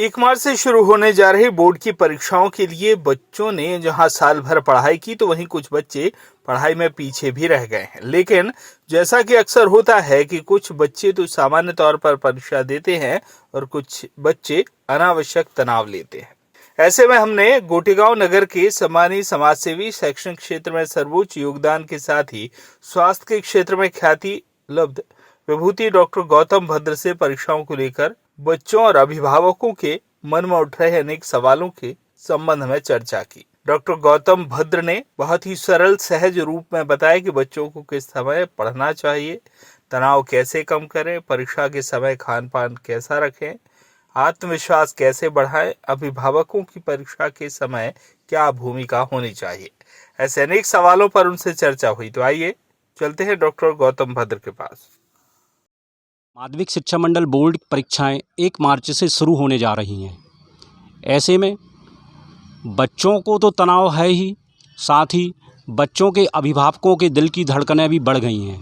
1 मार्च से शुरू होने जा रही बोर्ड की परीक्षाओं के लिए बच्चों ने जहां साल भर पढ़ाई की तो वहीं कुछ बच्चे पढ़ाई में पीछे भी रह गए हैं। लेकिन जैसा कि अक्सर होता है कि कुछ बच्चे तो सामान्य तौर पर परीक्षा देते हैं और कुछ बच्चे अनावश्यक तनाव लेते हैं। ऐसे में हमने गोटेगांव नगर के सम्मानित समाजसेवी, शैक्षणिक क्षेत्र में सर्वोच्च योगदान के साथ ही स्वास्थ्य के क्षेत्र में ख्याति लब्ध विभूति डॉक्टर गौतम भद्र से परीक्षाओं को लेकर बच्चों और अभिभावकों के मन में उठ रहे अनेक सवालों के संबंध में चर्चा की। डॉक्टर गौतम भद्र ने बहुत ही सरल सहज रूप में बताया कि बच्चों को किस समय पढ़ना चाहिए, तनाव कैसे कम करें, परीक्षा के समय खान पान कैसा रखें, आत्मविश्वास कैसे बढ़ाएं, अभिभावकों की परीक्षा के समय क्या भूमिका होनी चाहिए। ऐसे अनेक सवालों पर उनसे चर्चा हुई। तो आइए चलते हैं डॉक्टर गौतम भद्र के पास। माध्यमिक शिक्षा मंडल बोर्ड परीक्षाएं 1 मार्च से शुरू होने जा रही हैं। ऐसे में बच्चों को तो तनाव है ही, साथ ही बच्चों के अभिभावकों के दिल की धड़कनें भी बढ़ गई हैं।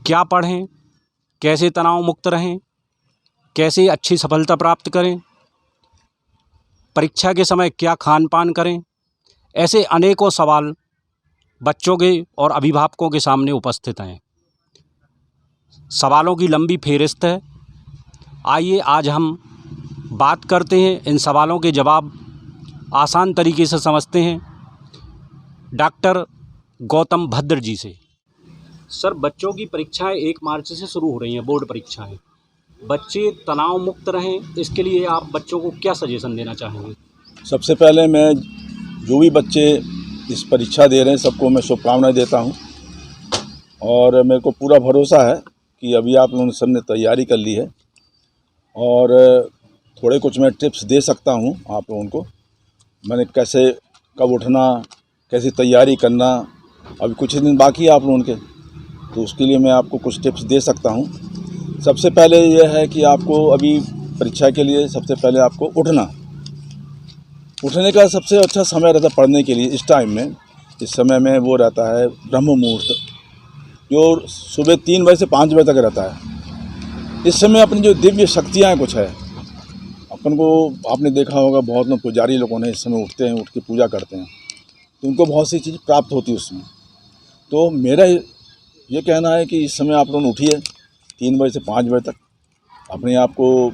क्या पढ़ें, कैसे तनाव मुक्त रहें, कैसे अच्छी सफलता प्राप्त करें, परीक्षा के समय क्या खान पान करें, ऐसे अनेकों सवाल बच्चों के और अभिभावकों के सामने उपस्थित हैं। सवालों की लंबी फेहरिस्त है। आइए आज हम बात करते हैं, इन सवालों के जवाब आसान तरीके से समझते हैं डॉक्टर गौतम भद्र जी से। सर, बच्चों की परीक्षाएं 1 मार्च से शुरू हो रही हैं, बोर्ड परीक्षाएं। बच्चे तनाव मुक्त रहें, इसके लिए आप बच्चों को क्या सजेशन देना चाहेंगे? सबसे पहले मैं जो भी बच्चे इस परीक्षा दे रहे हैं सबको मैं शुभकामनाएं देता हूं और मेरे को पूरा भरोसा है कि अभी आप लोगों ने सबने तैयारी कर ली है और थोड़े कुछ मैं टिप्स दे सकता हूं आप लोगों को। मैंने कैसे कब उठना, कैसी तैयारी करना, अभी कुछ ही दिन बाकी है आप लोगों के, तो उसके लिए मैं आपको कुछ टिप्स दे सकता हूं। सबसे पहले यह है कि आपको अभी परीक्षा के लिए सबसे पहले आपको उठने का सबसे अच्छा समय रहता है पढ़ने के लिए। इस टाइम में, इस समय में वो रहता है ब्रह्म मुहूर्त, जो सुबह 3 बजे से 5 बजे तक रहता है। इस समय अपनी जो दिव्य शक्तियाँ कुछ है, अपन को आपने देखा होगा बहुत लोग पुजारी लोगों ने इस समय उठते हैं, उठ के पूजा करते हैं, तो उनको बहुत सी चीज़ प्राप्त होती है उसमें। तो मेरा ये कहना है कि इस समय आप लोग उठिए 3 बजे से 5 बजे तक, अपने आप को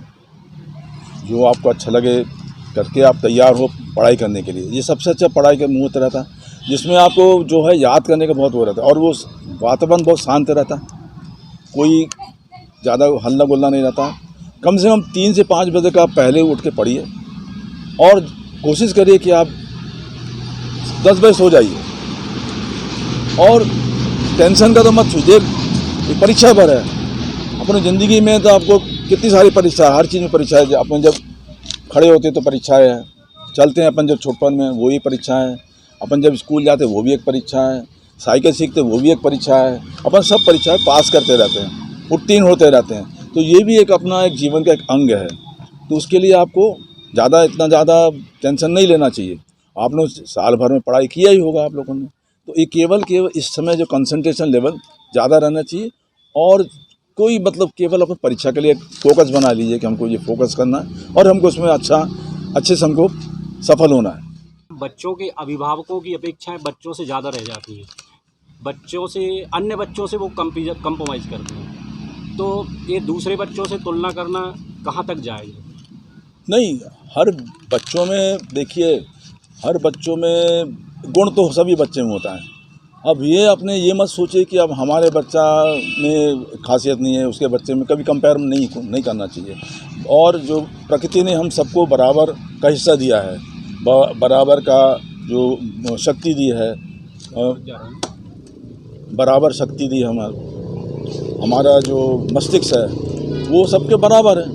जो आपको अच्छा लगे करके आप तैयार हो पढ़ाई करने के लिए। ये सबसे अच्छा पढ़ाई का मुहूर्त रहता है, जिसमें आपको जो है याद करने का बहुत वो रहता है और वो वातावरण बहुत शांत रहता है, कोई ज़्यादा हल्ला गुल्ला नहीं रहता। कम से कम 3 से 5 बजे का पहले उठ के पढ़िए और कोशिश करिए कि आप 10 बजे सो जाइए और टेंशन का तो मत सोचिए, ये परीक्षा भर है। अपनी ज़िंदगी में तो आपको कितनी सारी परीक्षा है, हर चीज़ में परीक्षा है। अपन जब खड़े होते तो परीक्षाएँ हैं, चलते हैं अपन जब छोटपन में वो ही परीक्षाएँ हैं, अपन जब स्कूल जाते वो भी एक परीक्षा है, साइकिल सीखते वो भी एक परीक्षा है। अपन सब परीक्षाएं पास करते रहते हैं, उत्तीर्ण होते रहते हैं, तो ये भी एक अपना एक जीवन का एक अंग है। तो उसके लिए आपको इतना ज़्यादा टेंशन नहीं लेना चाहिए। आप लोग साल भर में पढ़ाई किया ही होगा आप लोगों ने, तो ये केवल इस समय जो कंसंट्रेशन लेवल ज़्यादा रहना चाहिए और कोई केवल अपन परीक्षा के लिए फोकस बना लीजिए कि हमको ये फोकस करना है और हमको उसमें अच्छे से हमको सफल होना है। बच्चों के अभिभावकों की अपेक्षाएं बच्चों से ज़्यादा रह जाती हैं, अन्य बच्चों से वो कंप्रोमाइज़ करते हैं, तो ये दूसरे बच्चों से तुलना करना कहाँ तक जाएगा? नहीं, हर बच्चों में देखिए, हर बच्चों में गुण तो सभी बच्चे में होता है। अब ये अपने ये मत सोचिए कि अब हमारे बच्चा में खासियत नहीं है, उसके बच्चे में, कभी कंपेयर नहीं करना चाहिए। और जो प्रकृति ने हम सबको बराबर का हिस्सा दिया है, बराबर का जो शक्ति दी है, बराबर शक्ति दी हमारा जो मस्तिष्क है वो सबके बराबर है।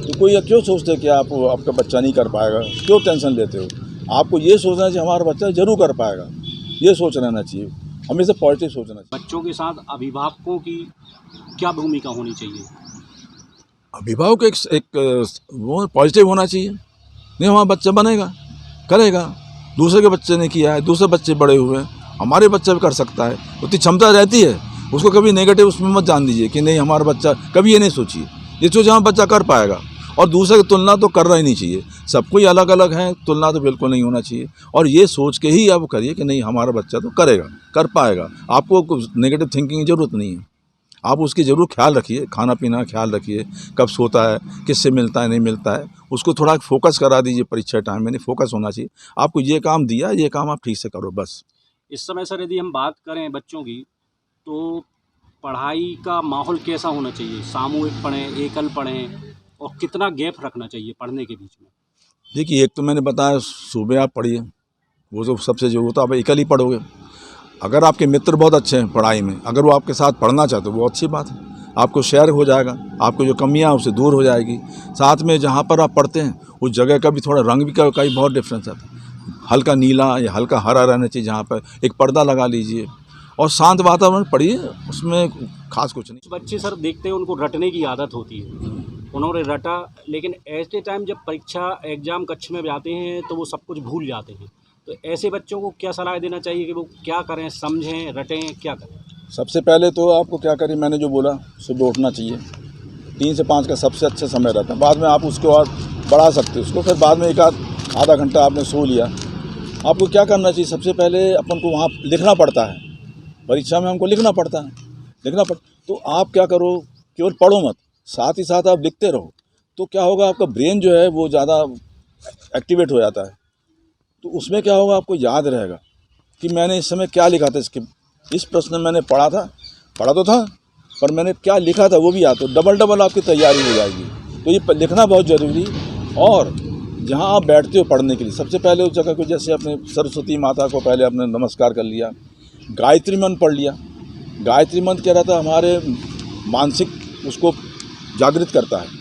तो कोई क्यों सोचते कि आपका बच्चा नहीं कर पाएगा, क्यों टेंशन लेते हो? आपको ये सोचना चाहिए हमारा बच्चा ज़रूर कर पाएगा, ये सोच रहना चाहिए, हमेशा पॉजिटिव सोचना चाहिए। बच्चों के साथ अभिभावकों की क्या भूमिका होनी चाहिए? अभिभावक एक वो पॉजिटिव होना चाहिए। नहीं, हमारा बच्चा बनेगा, करेगा, दूसरे के बच्चे ने किया है, दूसरे बच्चे बड़े हुए हैं, हमारे बच्चा भी कर सकता है, उतनी क्षमता रहती है। उसको कभी नेगेटिव उसमें मत जान दीजिए कि नहीं हमारा बच्चा, कभी ये नहीं सोचिए, ये सोचिए हमारा बच्चा कर पाएगा। और दूसरे की तुलना तो करना ही नहीं चाहिए। सबको ही अलग अलग है, तुलना तो बिल्कुल नहीं होना चाहिए। और ये सोच के ही आप करिए कि नहीं हमारा बच्चा तो करेगा, कर पाएगा। आपको नेगेटिव थिंकिंग की ज़रूरत नहीं है। आप उसकी ज़रूर ख्याल रखिए, खाना पीना का ख्याल रखिए, कब सोता है, किससे मिलता है नहीं मिलता है, उसको थोड़ा फोकस करा दीजिए। परीक्षा टाइम में नहीं फोकस होना चाहिए। आपको ये काम दिया, ये काम आप ठीक से करो बस। इस समय सर यदि हम बात करें बच्चों की, तो पढ़ाई का माहौल कैसा होना चाहिए? सामूहिक पढ़ें, एकल पढ़ें, और कितना गैप रखना चाहिए पढ़ने के बीच में? देखिए, एक तो मैंने बताया सुबह आप पढ़िए, वो तो सबसे जो होता है, आप एकल ही पढ़ोगे। अगर आपके मित्र बहुत अच्छे हैं पढ़ाई में, अगर वो आपके साथ पढ़ना चाहते हो, वो अच्छी बात है, आपको शेयर हो जाएगा, आपको जो कमियां उससे दूर हो जाएगी। साथ में जहाँ पर आप पढ़ते हैं उस जगह का भी थोड़ा रंग भी का ही बहुत डिफरेंस आता है। हल्का नीला या हल्का हरा रहना चाहिए, जहाँ पर एक पर्दा लगा लीजिए और शांत वातावरण पढ़िए, उसमें खास कुछ नहीं। बच्चे सर देखते हैं उनको रटने की आदत होती है, उन्होंने रटा, लेकिन ऐसे टाइम जब परीक्षा एग्ज़ाम कक्ष में जाते हैं तो वो सब कुछ भूल जाते हैं। तो ऐसे बच्चों को क्या सलाह देना चाहिए कि वो क्या करें, समझें, रटें, क्या करें? सबसे पहले तो आपको क्या करें, मैंने जो बोला, सुबह उठना चाहिए। 3 से 5 का सबसे अच्छा समय रहता है। बाद में आप उसको और बढ़ा सकते हो उसको, फिर बाद में एक आधा घंटा आपने सो लिया। आपको क्या करना चाहिए, सबसे पहले अपन को वहाँ लिखना पड़ता है, परीक्षा में हमको लिखना पड़ता है, तो आप क्या करो, केवल पढ़ो मत, साथ ही साथ आप लिखते रहो। तो क्या होगा, आपका ब्रेन जो है वो ज़्यादा एक्टिवेट हो जाता है। तो उसमें क्या होगा, आपको याद रहेगा कि मैंने इस समय क्या लिखा था, इस प्रश्न में मैंने पढ़ा तो था, पर मैंने क्या लिखा था वो भी याद। तो डबल आपकी तैयारी हो जाएगी। तो ये लिखना बहुत ज़रूरी। और जहाँ आप बैठते हो पढ़ने के लिए, सबसे पहले उस जगह को, जैसे अपने सरस्वती माता को पहले आपने नमस्कार कर लिया, गायत्री मंत्र पढ़ लिया। गायत्री मंत्र क्या रहता है, हमारे मानसिक उसको जागृत करता है।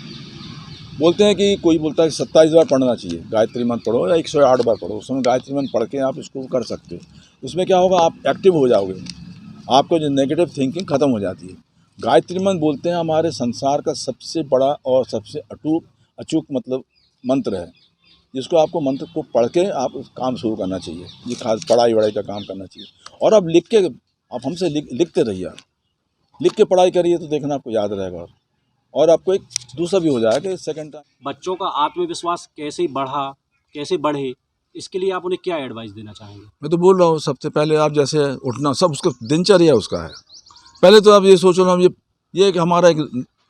बोलते हैं कि कोई बोलता है कि 27 बार पढ़ना चाहिए गायत्री मंत्र, पढ़ो या 108 बार पढ़ो। उसमें गायत्री मंत्र पढ़ के आप इसको कर सकते हो। उसमें क्या होगा, आप एक्टिव हो जाओगे, आपको जो नेगेटिव थिंकिंग ख़त्म हो जाती है। गायत्री मंत्र बोलते हैं हमारे संसार का सबसे बड़ा और सबसे अचूक मतलब मंत्र है, जिसको आपको मंत्र को पढ़ के आप काम शुरू करना चाहिए। ये खास पढ़ाई वढ़ाई का काम करना चाहिए। और अब लिख के आप हमसे लिखते रहिए, आप लिख के पढ़ाई करिए तो देखना आपको याद रहेगा। और आपको एक दूसरा भी हो जाएगा सेकंड टाइम। बच्चों का आत्मविश्वास कैसे बढ़े, इसके लिए आप उन्हें क्या एडवाइस देना चाहेंगे? मैं तो बोल रहा हूँ, सबसे पहले आप जैसे उठना, सब उसका दिनचर्या उसका है। पहले तो आप ये सोचो ना, ये कि हमारा एक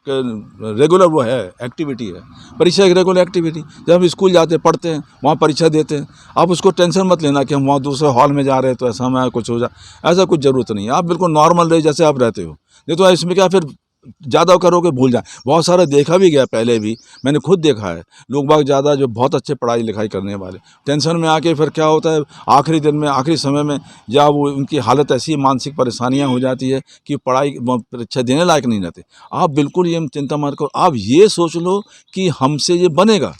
रेगुलर वो है, एक्टिविटी है। परीक्षा एक रेगुलर एक्टिविटी। जब हम स्कूल जाते हैं, पढ़ते हैं, वहाँ परीक्षा देते हैं, आप उसको टेंशन मत लेना कि हम वहाँ दूसरे हॉल में जा रहे हैं तो ऐसा हमें कुछ हो जाए। ऐसा कुछ ज़रूरत नहीं है। आप बिल्कुल नॉर्मल रहे जैसे आप रहते हो। नहीं तो इसमें क्या, फिर ज़्यादा करोगे भूल जाए। बहुत सारा देखा भी गया, पहले भी मैंने खुद देखा है, लोग बाग ज़्यादा जो बहुत अच्छे पढ़ाई लिखाई करने वाले टेंशन में आके फिर क्या होता है, आखिरी दिन में, आखिरी समय में, या वो उनकी हालत ऐसी मानसिक परेशानियां हो जाती है कि पढ़ाई परीक्षा देने लायक नहीं रहते। आप बिल्कुल ये चिंता मत करो, आप ये सोच लो कि हमसे ये बनेगा,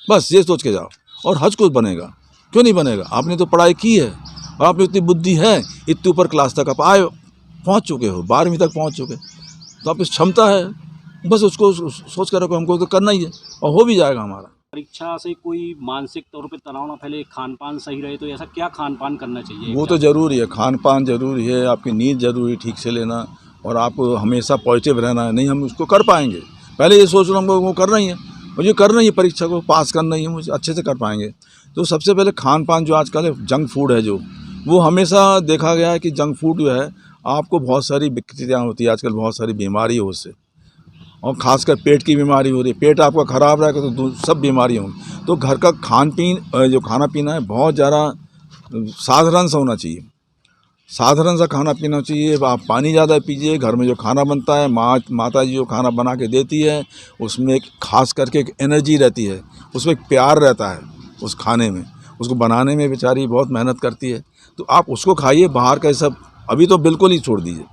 बस ये सोच के जाओ। और हज कुछ बनेगा, क्यों नहीं बनेगा? आपने तो पढ़ाई की है और आपने इतनी बुद्धि है, इतनी ऊपर क्लास तक आप पहुँच चुके हो, 12वीं तक पहुँच चुके, तो आप इस क्षमता है, बस उसको सोच कर रखो, हमको तो करना ही है और हो भी जाएगा हमारा। परीक्षा से कोई मानसिक तौर पे तनाव ना फैले, खान पान सही रहे, तो ऐसा क्या खान पान करना चाहिए? वो तो ज़रूरी है, खान पान ज़रूरी है, आपकी नींद ज़रूरी ठीक से लेना, और आपको हमेशा पॉजिटिव रहना है। नहीं हम उसको कर पाएंगे, पहले ये सोच लो हमको वो करना ही है, मुझे करना ही है, परीक्षा को पास करना ही है, मुझे अच्छे से कर पाएंगे। तो सबसे पहले खान पान, जो आजकल जंक फूड है, जो वो हमेशा देखा गया है कि जंक फूड जो है आपको बहुत सारी विकृतियाँ होती है, आजकल बहुत सारी बीमारी है उससे, और ख़ासकर पेट की बीमारी हो रही है। पेट आपका ख़राब रहेगा तो सब बीमारी होंगी। तो घर का जो खाना पीना है बहुत ज़्यादा साधारण सा होना चाहिए, साधारण सा खाना पीना चाहिए। आप पानी ज़्यादा पीजिए। घर में जो खाना बनता है, माता जी जो खाना बना के देती है, उसमें खास करके एक एनर्जी रहती है, उसमें एक प्यार रहता है उस खाने में, उसको बनाने में बेचारी बहुत मेहनत करती है। तो आप उसको खाइए, बाहर का सब अभी तो बिल्कुल ही छोड़ दीजिए।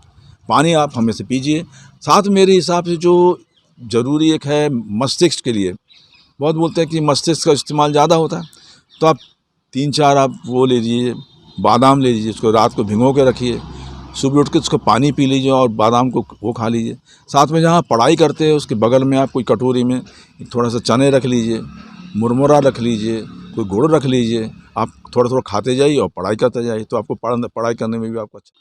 पानी आप हमेशा पीजिए। साथ मेरे हिसाब से जो ज़रूरी एक है मस्तिष्क के लिए, बहुत बोलते हैं कि मस्तिष्क का इस्तेमाल ज़्यादा होता है, तो आप 3-4 आप वो ले लीजिए, बादाम ले लीजिए, उसको रात को भिगो के रखिए, सुबह उठ के उसको पानी पी लीजिए और बादाम को वो खा लीजिए। साथ में जहाँ पढ़ाई करते हैं उसके बगल में आप कोई कटोरी में थोड़ा सा चने रख लीजिए, मुरमुरा रख लीजिए, कोई गुड़ रख लीजिए, आप थोड़ा थोड़ा खाते जाइए और पढ़ाई करते जाइए, तो आपको पढ़ाई करने में भी आपको अच्छा।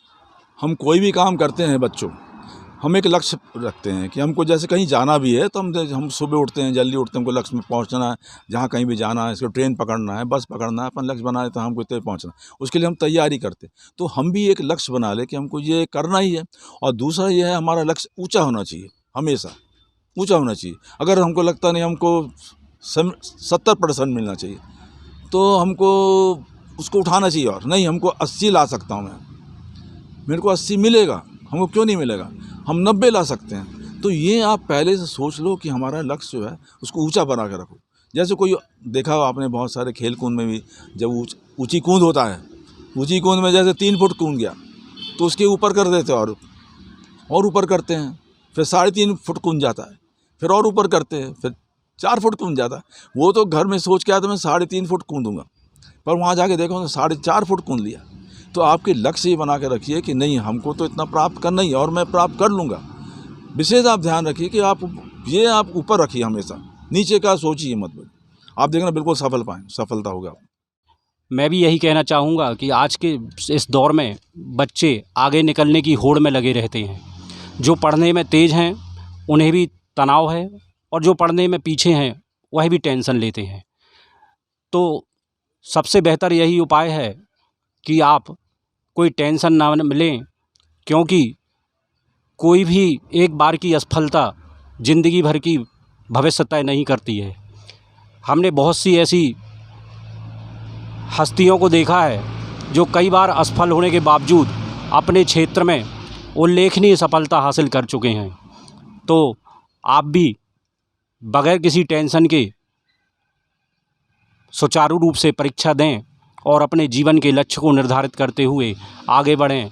हम कोई भी काम करते हैं बच्चों, हम एक लक्ष्य रखते हैं कि हमको जैसे कहीं जाना भी है तो हम सुबह उठते हैं, जल्दी उठते हैं, हमको लक्ष्य में पहुंचना है, जहाँ कहीं भी जाना है, इसको ट्रेन पकड़ना है, बस पकड़ना है, अपन लक्ष्य बनाए तो हमको इतने पहुंचना है, उसके लिए हम तैयारी करते हैं। तो हम भी एक लक्ष्य बना ले कि हमको ये करना ही है। और दूसरा ये है, हमारा लक्ष्य ऊँचा होना चाहिए, हमेशा ऊँचा होना चाहिए। अगर हमको लगता नहीं हमको 70% मिलना चाहिए तो हमको उसको उठाना चाहिए, और नहीं हमको 80 ला सकता हूँ मैं, मेरे को 80 मिलेगा, हमको क्यों नहीं मिलेगा, हम 90 ला सकते हैं। तो ये आप पहले से सोच लो कि हमारा लक्ष्य जो है उसको ऊंचा बना के रखो। जैसे कोई देखा हो आपने बहुत सारे खेल कूद में भी, जब ऊंची कूद होता है, ऊंची कूद में जैसे 3 फुट कूद गया तो उसके ऊपर कर देते हैं और ऊपर करते हैं, फिर 3.5 फुट कूद जाता है, फिर और ऊपर करते हैं, फिर 4 फुट कूद जाता है। वो तो घर में सोच के आया तो मैं 3.5 फुट कूदूँगा, पर वहाँ जाके देखो तो 4.5 फुट कूद लिया। तो आपके लक्ष्य ये बना के रखिए कि नहीं हमको तो इतना प्राप्त करना ही है और मैं प्राप्त कर लूँगा। विशेष आप ध्यान रखिए कि आप ऊपर रखिए, हमेशा नीचे का सोचिए मत। आप देखना बिल्कुल सफलता होगा। मैं भी यही कहना चाहूँगा कि आज के इस दौर में बच्चे आगे निकलने की होड़ में लगे रहते हैं। जो पढ़ने में तेज़ हैं उन्हें भी तनाव है, और जो पढ़ने में पीछे हैं वह भी टेंशन लेते हैं। तो सबसे बेहतर यही उपाय है कि आप कोई टेंशन ना लें, क्योंकि कोई भी एक बार की असफलता ज़िंदगी भर की भविष्य तय नहीं करती है। हमने बहुत सी ऐसी हस्तियों को देखा है जो कई बार असफल होने के बावजूद अपने क्षेत्र में उल्लेखनीय सफलता हासिल कर चुके हैं। तो आप भी बगैर किसी टेंशन के सुचारू रूप से परीक्षा दें और अपने जीवन के लक्ष्य को निर्धारित करते हुए आगे बढ़ें।